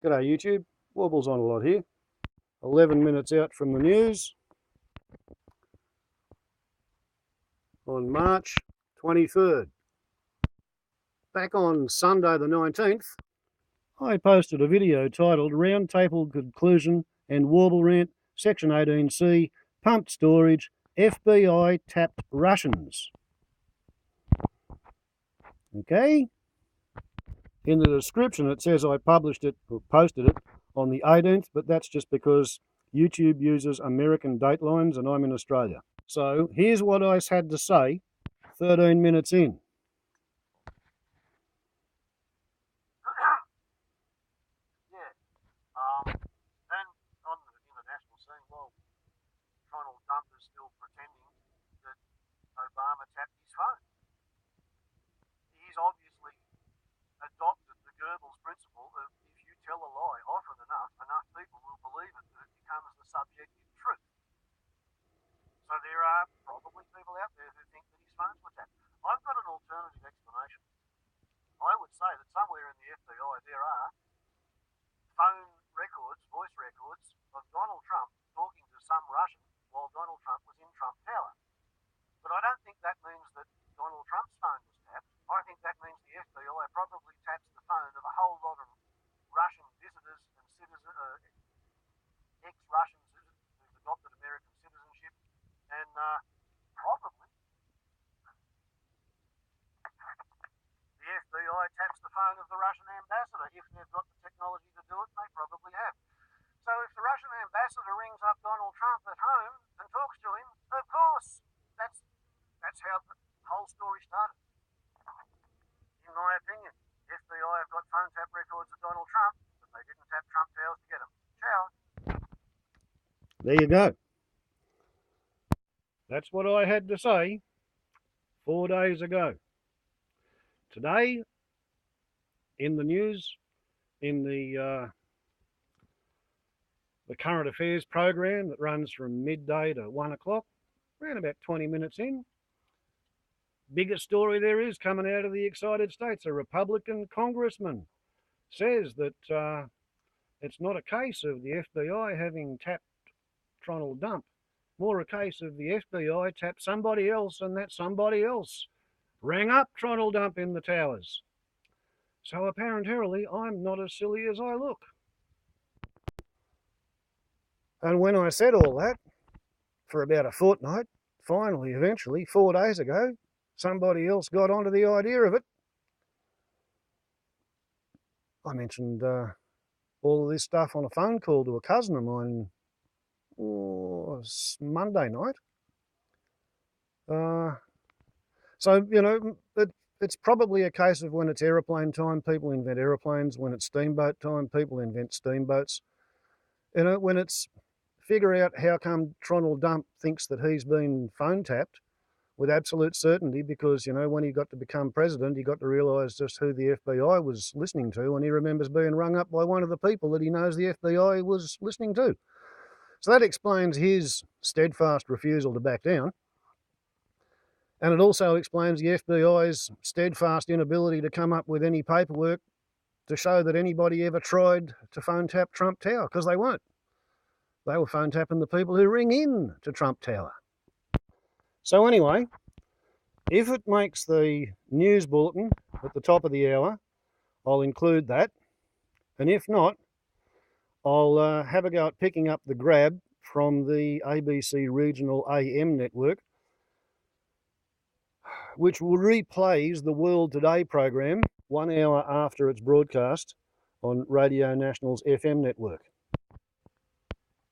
G'day YouTube, WarblesOnALot here. 11 minutes out from the news on March 23rd. Back on Sunday the 19th, I posted a video titled Roundtable Conclusion and Warblerant Section 18C Pumped Storage, FBI Tapped Russians. Okay? In the description it says I published it or posted it on the 18th, but that's just because YouTube uses American datelines and I'm in Australia. So here's what I had to say 13 minutes in. And on the international scene, while Donald Trump is still pretending that Obama tapped his phone, he's obviously adopted the Goebbels principle of if you tell a lie often enough, enough people will believe it, that it becomes the subjective truth. So there are probably people out there who think that his phones were tapped. I've got an alternative explanation. I would say that somewhere in the FBI there are phone records, voice records of Donald Trump talking to some Russian while Donald Trump was in Trump Tower. But I don't think that means that Donald Trump's phone was tapped. I think that means the FBI probably taps the phone of a whole lot of Russian visitors and ex-Russians who've adopted American citizenship, and probably the FBI taps the phone of the Russian ambassador. If they've got the technology to do it, they probably have. So if the Russian ambassador rings up Donald Trump at home and talks to him, of course, that's how the whole story started. In my opinion, FBI have got phone tap records of Donald Trump, but they didn't tap Trump Towers to get them. Ciao. There you go. That's what I had to say 4 days ago. Today, in the news, in the current affairs program that runs from midday to 1 o'clock, around about 20 minutes in, biggest story there is coming out of the United States. A Republican congressman says that it's not a case of the FBI having tapped Donald Trump, more a case of the FBI tapped somebody else and that somebody else rang up Donald Trump in the towers. So apparently I'm not as silly as I look. And when I said all that for about a fortnight, finally, eventually, 4 days ago, somebody else got onto the idea of it. I mentioned all of this stuff on a phone call to a cousin of mine Monday night. So, you know, it's probably a case of when it's aeroplane time, people invent aeroplanes. When it's steamboat time, people invent steamboats. You know, when it's figure out how come Donald Trump thinks that he's been phone tapped with absolute certainty, because, you know, when he got to become president, he got to realise just who the FBI was listening to, and he remembers being rung up by one of the people that he knows the FBI was listening to. So that explains his steadfast refusal to back down. And it also explains the FBI's steadfast inability to come up with any paperwork to show that anybody ever tried to phone tap Trump Tower, because they won't. They were phone tapping the people who ring in to Trump Tower. So anyway, if it makes the news bulletin at the top of the hour, I'll include that. And if not, I'll have a go at picking up the grab from the ABC Regional AM network, which replays the World Today program 1 hour after its broadcast on Radio National's FM network.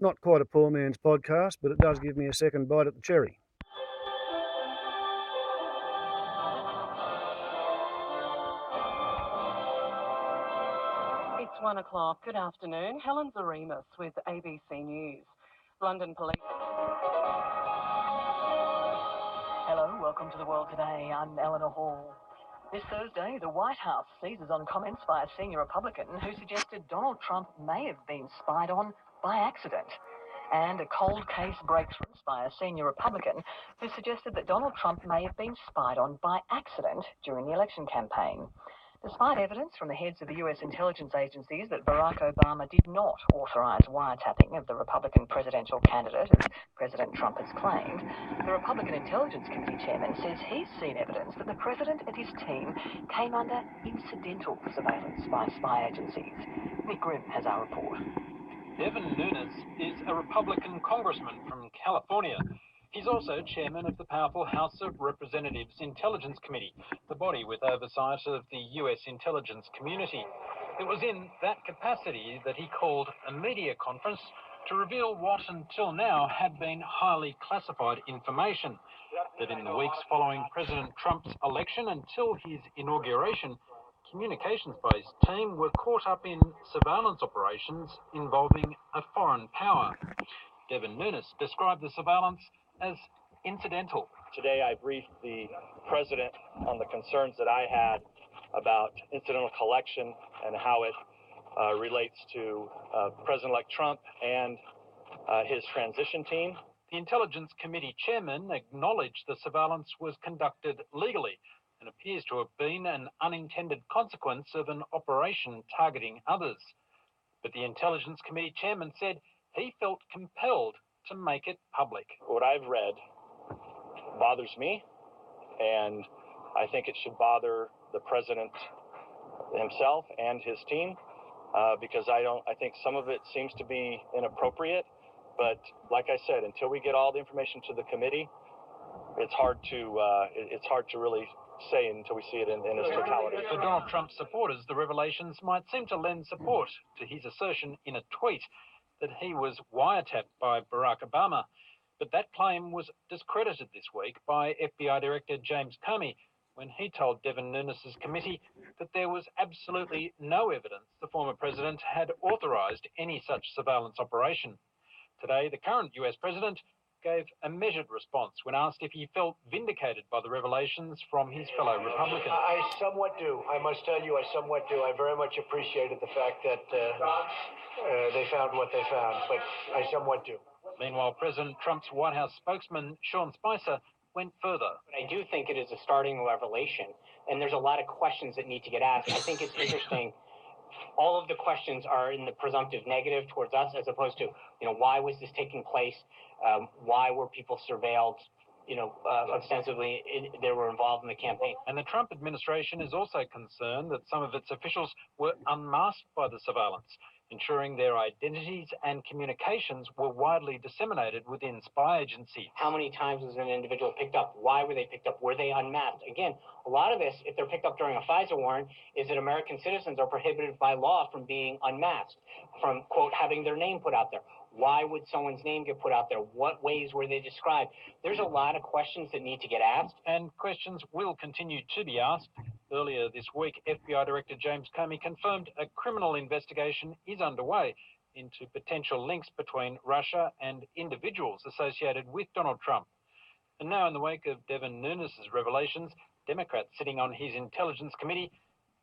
Not quite a poor man's podcast, but it does give me a second bite at the cherry. It's 1 o'clock. Good afternoon. Helen Zaremus with ABC News. London Police. Hello, welcome to the World Today. I'm Eleanor Hall. This Thursday, the White House seizes on comments by a senior Republican who suggested Donald Trump may have been spied on by accident. And a cold case breaks loose by a senior Republican who suggested that Donald Trump may have been spied on by accident during the election campaign. Despite evidence from the heads of the US intelligence agencies that Barack Obama did not authorise wiretapping of the Republican presidential candidate, as President Trump has claimed, the Republican Intelligence Committee chairman says he's seen evidence that the president and his team came under incidental surveillance by spy agencies. Nick Grimm has our report. Devin Nunes is a Republican congressman from California. He's also chairman of the powerful House of Representatives Intelligence Committee, the body with oversight of the US intelligence community. It was in that capacity that he called a media conference to reveal what until now had been highly classified information, that in the weeks following President Trump's election until his inauguration, communications by his team were caught up in surveillance operations involving a foreign power. Devin Nunes described the surveillance as incidental. Today I briefed the president on the concerns that I had about incidental collection and how it relates to President-elect Trump and his transition team. The Intelligence Committee chairman acknowledged the surveillance was conducted legally and appears to have been an unintended consequence of an operation targeting others. But the Intelligence Committee chairman said he felt compelled to make it public. What I've read bothers me, and I think it should bother the president himself and his team, because I think some of it seems to be inappropriate. But like I said, until we get all the information to the committee, it's hard to really say until we see it in its totality. For Donald Trump's supporters, the revelations might seem to lend support to his assertion in a tweet that he was wiretapped by Barack Obama. But that claim was discredited this week by FBI Director James Comey when he told Devin Nunes' committee that there was absolutely no evidence the former president had authorised any such surveillance operation. Today, the current US president gave a measured response when asked if he felt vindicated by the revelations from his fellow Republicans. I somewhat do. I must tell you, I somewhat do. I very much appreciated the fact that they found what they found, but I somewhat do. Meanwhile, President Trump's White House spokesman, Sean Spicer, went further. But I do think it is a starting revelation, and there's a lot of questions that need to get asked. I think it's interesting. All of the questions are in the presumptive negative towards us, as opposed to, why was this taking place? Why were people surveilled, ostensibly they were involved in the campaign? And the Trump administration is also concerned that some of its officials were unmasked by the surveillance, ensuring their identities and communications were widely disseminated within spy agencies. How many times was an individual picked up? Why were they picked up? Were they unmasked? Again, a lot of this, if they're picked up during a FISA warrant, is that American citizens are prohibited by law from being unmasked, from, quote, having their name put out there. Why would someone's name get put out there? What ways were they described? There's a lot of questions that need to get asked. And questions will continue to be asked. Earlier this week, FBI Director James Comey confirmed a criminal investigation is underway into potential links between Russia and individuals associated with Donald Trump. And now, in the wake of Devin Nunes' revelations, Democrats sitting on his Intelligence Committee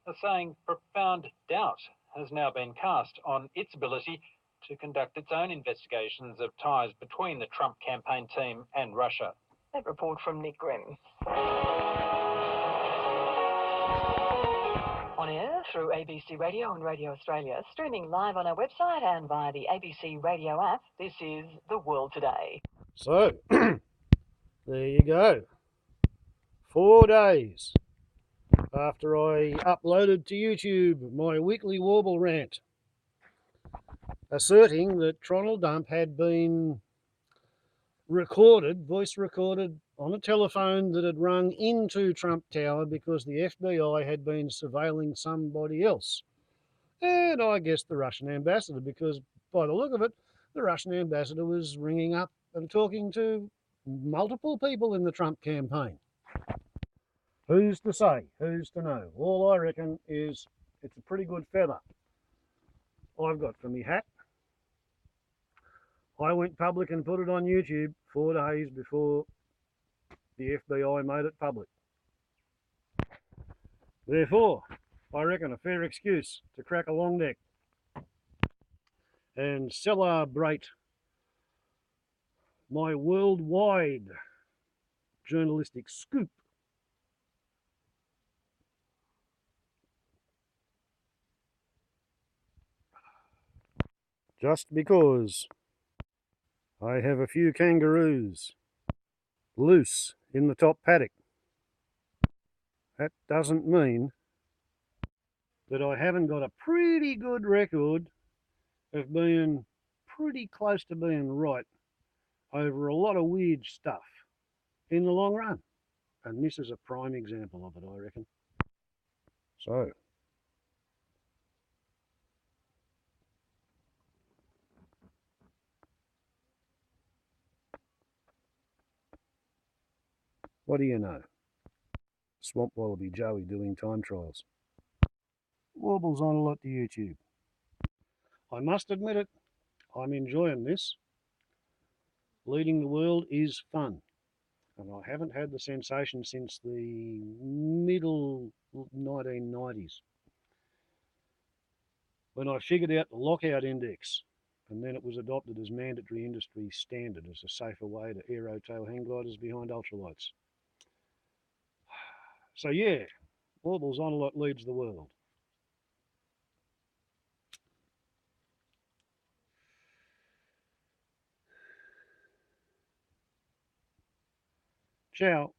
are saying profound doubt has now been cast on its ability to conduct its own investigations of ties between the Trump campaign team and Russia. That report from Nick Grimm. On air through ABC Radio and Radio Australia, streaming live on our website and via the ABC Radio app, this is The World Today. So, there you go. 4 days after I uploaded to YouTube my weekly Warblerant, asserting that Tronald Dump had been voice recorded on a telephone that had rung into Trump Tower because the FBI had been surveilling somebody else. And I guess the Russian ambassador, because by the look of it, the Russian ambassador was ringing up and talking to multiple people in the Trump campaign. Who's to say? Who's to know? All I reckon is it's a pretty good feather I've got for me hat. I went public and put it on YouTube 4 days before the FBI made it public. Therefore, I reckon a fair excuse to crack a long neck and celebrate my worldwide journalistic scoop. just because I have a few kangaroos loose in the top paddock, that doesn't mean that I haven't got a pretty good record of being pretty close to being right over a lot of weird stuff in the long run. And this is a prime example of it, I reckon. So, what do you know? Swamp Wallaby Joey doing time trials. WarblesOnALot to YouTube. I must admit it, I'm enjoying this. Leading the world is fun. And I haven't had the sensation since the middle 1990s when I figured out the lockout index, and then it was adopted as mandatory industry standard as a safer way to aerotail hang gliders behind ultralights. So yeah, WarblesOnALot leads the world. Ciao.